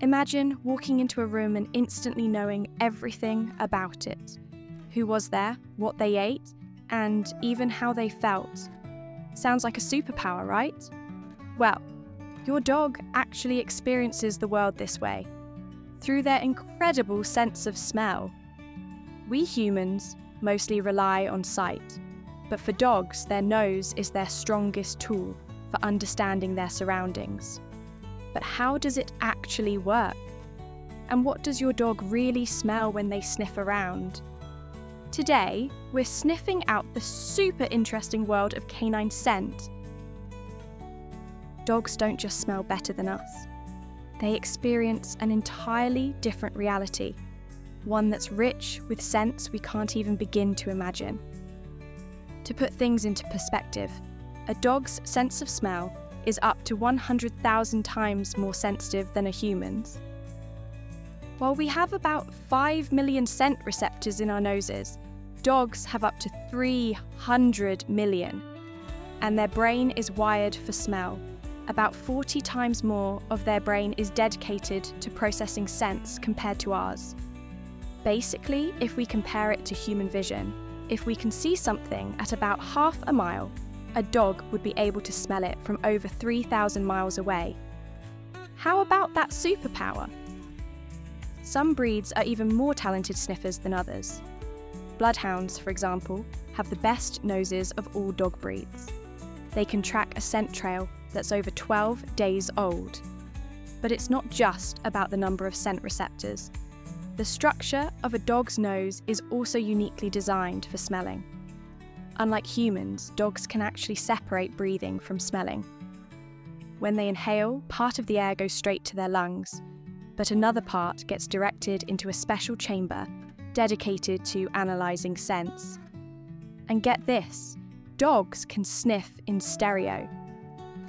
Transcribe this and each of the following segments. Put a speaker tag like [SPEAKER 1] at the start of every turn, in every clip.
[SPEAKER 1] Imagine walking into a room and instantly knowing everything about it. Who was there, what they ate, and even how they felt. Sounds like a superpower, right? Well, your dog actually experiences the world this way, through their incredible sense of smell. We humans mostly rely on sight, but for dogs, their nose is their strongest tool for understanding their surroundings. But how does it actually work? And what does your dog really smell when they sniff around? Today, we're sniffing out the super interesting world of canine scent. Dogs don't just smell better than us. They experience an entirely different reality, one that's rich with scents we can't even begin to imagine. To put things into perspective, a dog's sense of smell is up to 100,000 times more sensitive than a human's. While we have about 5 million scent receptors in our noses, dogs have up to 300 million, and their brain is wired for smell. About 40 times more of their brain is dedicated to processing scents compared to ours. Basically, if we compare it to human vision, if we can see something at about half a mile, a dog would be able to smell it from over 3,000 miles away. How about that superpower? Some breeds are even more talented sniffers than others. Bloodhounds, for example, have the best noses of all dog breeds. They can track a scent trail that's over 12 days old. But it's not just about the number of scent receptors. The structure of a dog's nose is also uniquely designed for smelling. Unlike humans, dogs can actually separate breathing from smelling. When they inhale, part of the air goes straight to their lungs, but another part gets directed into a special chamber dedicated to analysing scents. And get this, dogs can sniff in stereo.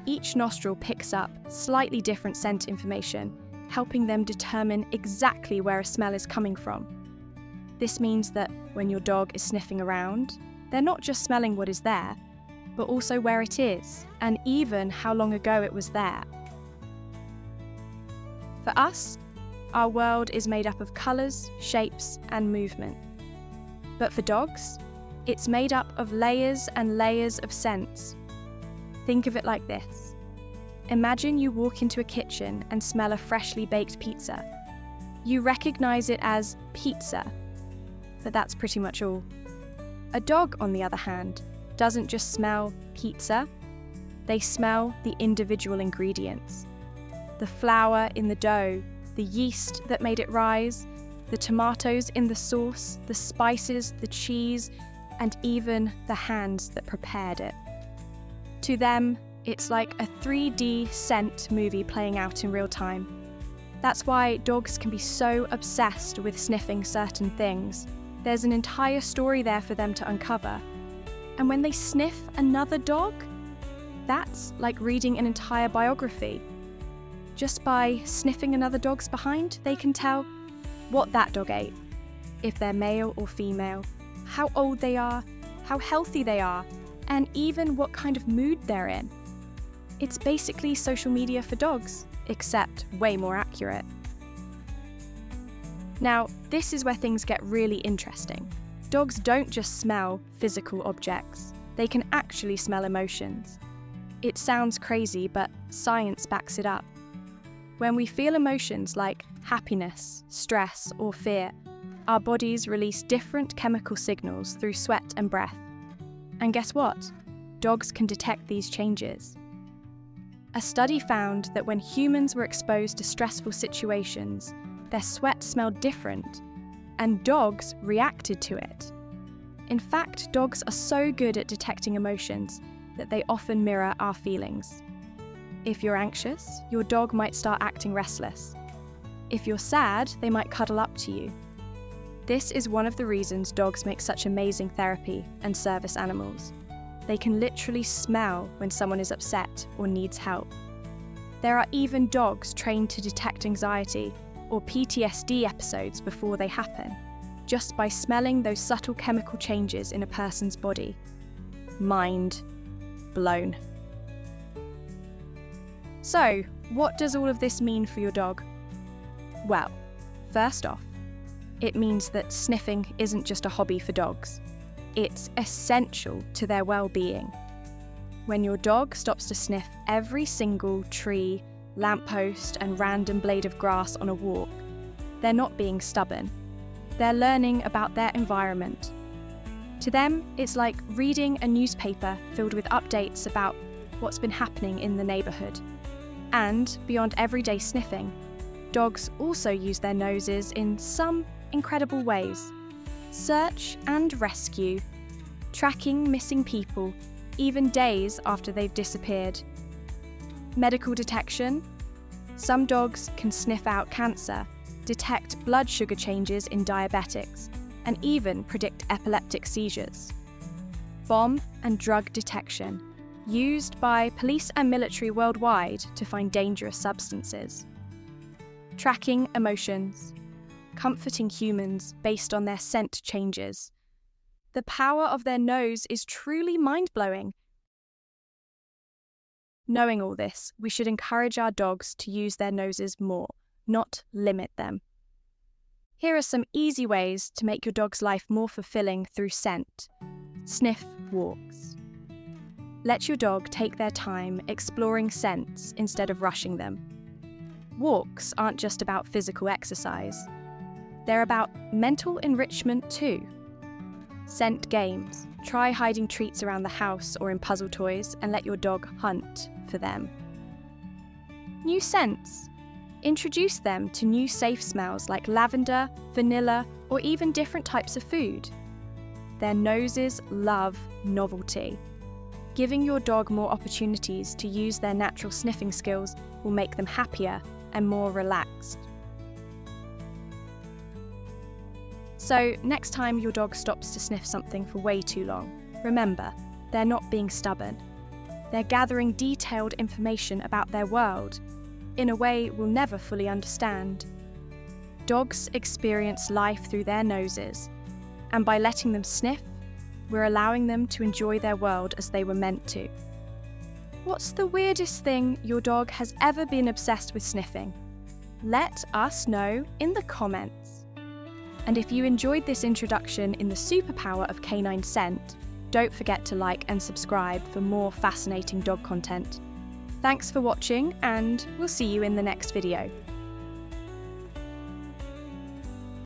[SPEAKER 1] Each nostril picks up slightly different scent information, helping them determine exactly where a smell is coming from. This means that when your dog is sniffing around, they're not just smelling what is there, but also where it is, and even how long ago it was there. For us, our world is made up of colours, shapes, and movement. But for dogs, it's made up of layers and layers of scents. Think of it like this. Imagine you walk into a kitchen and smell a freshly baked pizza. You recognise it as pizza, but that's pretty much all. A dog, on the other hand, doesn't just smell pizza, they smell the individual ingredients. The flour in the dough, the yeast that made it rise, the tomatoes in the sauce, the spices, the cheese, and even the hands that prepared it. To them, it's like a 3D scent movie playing out in real time. That's why dogs can be so obsessed with sniffing certain things. There's an entire story there for them to uncover. And when they sniff another dog, that's like reading an entire biography. Just by sniffing another dog's behind, they can tell what that dog ate, if they're male or female, how old they are, how healthy they are, and even what kind of mood they're in. It's basically social media for dogs, except way more accurate. Now, this is where things get really interesting. Dogs don't just smell physical objects, they can actually smell emotions. It sounds crazy, but science backs it up. When we feel emotions like happiness, stress, or fear, our bodies release different chemical signals through sweat and breath. And guess what? Dogs can detect these changes. A study found that when humans were exposed to stressful situations, their sweat smelled different, and dogs reacted to it. In fact, dogs are so good at detecting emotions that they often mirror our feelings. If you're anxious, your dog might start acting restless. If you're sad, they might cuddle up to you. This is one of the reasons dogs make such amazing therapy and service animals. They can literally smell when someone is upset or needs help. There are even dogs trained to detect anxiety or PTSD episodes before they happen, just by smelling those subtle chemical changes in a person's body. Mind blown. So, what does all of this mean for your dog? Well, first off, it means that sniffing isn't just a hobby for dogs. It's essential to their well-being. When your dog stops to sniff every single tree, lamppost, and random blade of grass on a walk, they're not being stubborn. They're learning about their environment. To them, it's like reading a newspaper filled with updates about what's been happening in the neighbourhood. And beyond everyday sniffing, dogs also use their noses in some incredible ways. Search and rescue, tracking missing people, even days after they've disappeared. Medical detection. Some dogs can sniff out cancer, detect blood sugar changes in diabetics, and even predict epileptic seizures. Bomb and drug detection, used by police and military worldwide to find dangerous substances. Tracking emotions, comforting humans based on their scent changes. The power of their nose is truly mind-blowing. Knowing all this, we should encourage our dogs to use their noses more, not limit them. Here are some easy ways to make your dog's life more fulfilling through scent. Sniff walks. Let your dog take their time exploring scents instead of rushing them. Walks aren't just about physical exercise. They're about mental enrichment too. Scent games. Try hiding treats around the house or in puzzle toys and let your dog hunt for them. New scents. Introduce them to new safe smells like lavender, vanilla, or even different types of food. Their noses love novelty. Giving your dog more opportunities to use their natural sniffing skills will make them happier and more relaxed. So, next time your dog stops to sniff something for way too long, remember, they're not being stubborn. They're gathering detailed information about their world in a way we'll never fully understand. Dogs experience life through their noses, and by letting them sniff, we're allowing them to enjoy their world as they were meant to. What's the weirdest thing your dog has ever been obsessed with sniffing? Let us know in the comments. And if you enjoyed this introduction in the superpower of canine scent, don't forget to like and subscribe for more fascinating dog content. Thanks for watching, and we'll see you in the next video.